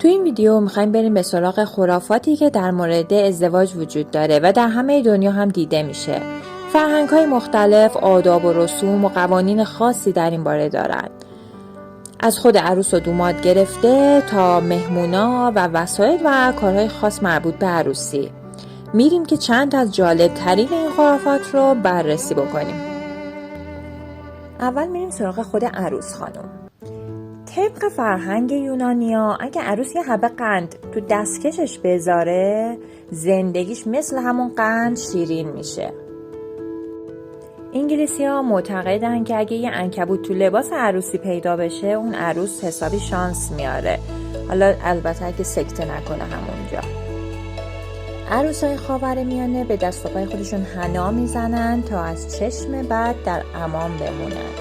تو این ویدیو میخوایم بریم به سراغ خرافاتی که در مورد ازدواج وجود داره و در همه دنیا هم دیده میشه. فرهنگ‌های مختلف آداب و رسوم و قوانین خاصی در این باره دارند. از خود عروس و دوماد گرفته تا مهمونا و وسایل و کارهای خاص مربوط به عروسی. میریم که چند از جالب ترین این خرافات رو بررسی بکنیم. اول میریم سراغ خود عروس خانم. طبق فرهنگ یونانیا اگه عروس یه حبه قند تو دستکشش بذاره زندگیش مثل همون قند شیرین میشه. انگلیسی‌ها معتقدن که اگه یه عنکبوت تو لباس عروسی پیدا بشه اون عروس حسابی شانس میاره. حالا البته اگه سکته نکنه همونجا. عروسای خاورمیانه به دست و پای خودشون حنا میزنن تا از چشم بد در امان بمونن.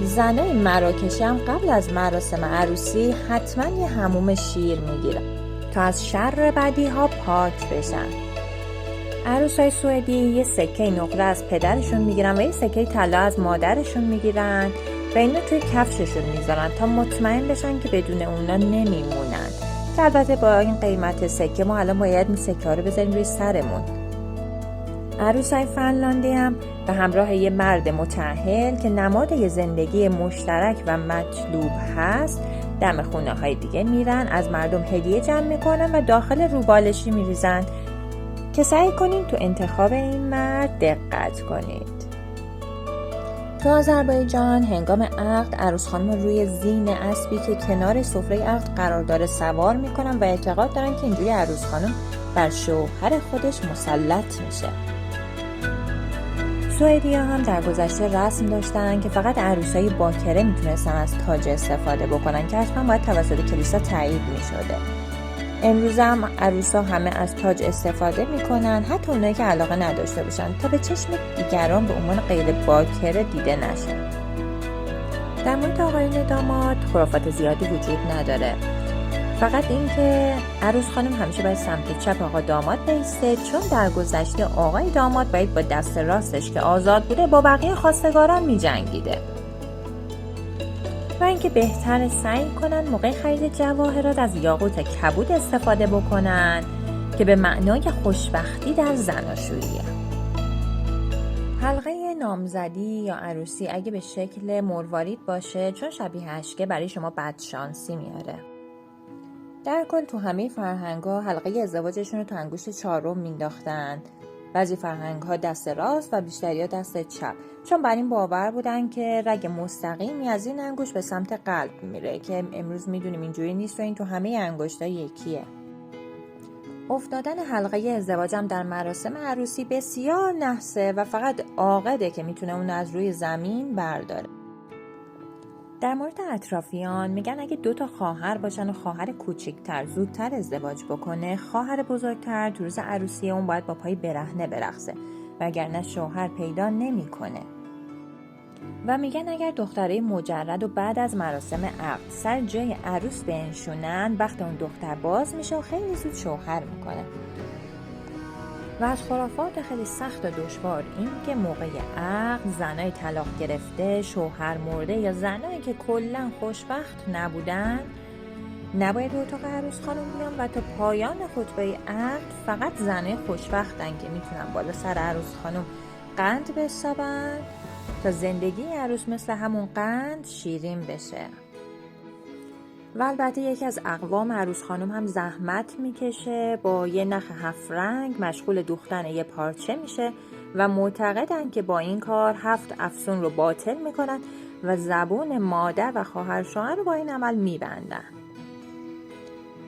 زنای مراکشی هم قبل از مراسم عروسی حتما یه حموم شیر میگیرن تا از شر بدی ها پاک بشن. عروسای سوئدی یه سکه نقره از پدرشون میگیرن و یه سکه طلا از مادرشون میگیرن و اینو توی کفششون میذارن تا مطمئن بشن که بدون اونا نمیمونن. که البته با این قیمت سکه ما الان باید این سکه ها رو بذاریم روی سرمون. عروسای فنلاندی هم به همراه یه مرد متأهل که نماد یه زندگی مشترک و مطلوب هست دم خونه های دیگه میرن، از مردم هدیه جمع میکنن و داخل روبالشی میریزن که سعی کنین تو انتخاب این مرد دقت کنید. تو آذربایجان هنگام عقد عروس خانم روی زین اسبی که کنار سفره عقد قرار داره سوار میکنن و اعتقاد دارن که اینجوری عروس خانم بر شوهر خودش مسلط میشه. سوئدی‌ها هم در گذشته رسم داشتن که فقط عروسای باکره میتونستن از تاج استفاده بکنن که حتما باید توسط کلیسا تایید میشده. امروز هم عروسا همه از تاج استفاده میکنن، حتی اونایی که علاقه نداشته باشن، تا به چشم دیگران به عنوان غیر باکره دیده نشن. در مورد آقایون داماد خرافات زیادی وجود نداره. فقط این که عروس خانم همیشه باید سمت چپ آقا داماد بایسته، چون در گذشته آقای داماد باید با دست راستش که آزاد بوده با بقیه خواستگاران می جنگیده. و اینکه بهتر سعی کنن موقع خرید جواهرات از یاقوت کبود استفاده بکنن که به معنای خوشبختی در زناشوییه. حلقه نامزدی یا عروسی اگه به شکل مروارید باشه چون شبیه اشکه برای شما بدشانسی میاره. در کل تو همه فرهنگ‌ها حلقه ازدواجشون رو تو انگشت چهارم مینداختن. بعضی فرهنگ‌ها دست راست و بیشتری‌ها دست چپ، چون بر این باور بودن که رگ مستقیمی از این انگشت به سمت قلب میره که امروز میدونیم اینجوری نیست و این تو همه انگشت‌ها یکیه. افتادن حلقه ازدواج هم در مراسم عروسی بسیار نحسه و فقط عاقده که میتونه اون از روی زمین برداره. در مورد اطرافیان میگن اگه 2 تا خواهر باشن و خواهر کوچیک‌تر زودتر ازدواج بکنه، خواهر بزرگتر تو روز عروسی اون باید با پای برهنه برقصه وگرنه شوهر پیدا نمیکنه. و میگن اگر دخترای مجرد و بعد از مراسم عقد سر جای عروس بنشونن، وقت اون دختر باز میشه و خیلی زود شوهر میکنه. و از خرافات خیلی سخت و دشوار این که موقع عقد زنای طلاق گرفته، شوهر مرده یا زنایی که کلا خوشبخت نبودن نباید به اتاق عروس خانم بیان و تا پایان خطبه عقد فقط زنای خوشبختن که میتونن بالا سر عروس خانم قند بسابن تا زندگی عروس مثل همون قند شیرین بشه. و البته یکی از اقوام عروس خانم هم زحمت میکشه، با یه نخ 7 رنگ مشغول دوختن یه پارچه میشه و معتقدن که با این کار 7 افسون رو باطل میکنن و زبون مادر و خواهر شوهر رو با این عمل میبندن.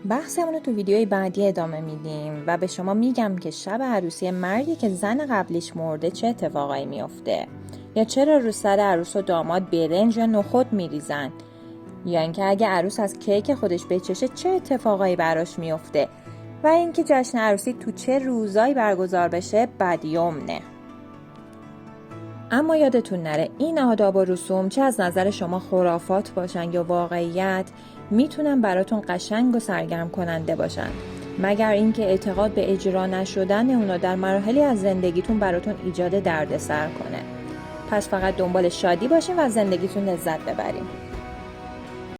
بحثمون رو تو ویدیوی بعدی ادامه میدیم و به شما میگم که شب عروسی مردی که زن قبلیش مرده چه اتفاقایی میفته، یا چرا رو سر عروس و داماد برنج یا نخود میریزن، یا اینکه اگه عروس از کیک خودش بچشه چه اتفاقایی براش میفته، و اینکه جشن عروسی تو چه روزایی برگزار بشه بدیومنه. اما یادتون نره این آداب و رسوم چه از نظر شما خرافات باشن یا واقعیت میتونن براتون قشنگ و سرگرم کننده باشن، مگر اینکه اعتقاد به اجرا نشدن اونا در مراحلی از زندگیتون براتون ایجاد دردسر کنه. پس فقط دنبال شادی باشین و از زندگیتون لذت ببرین.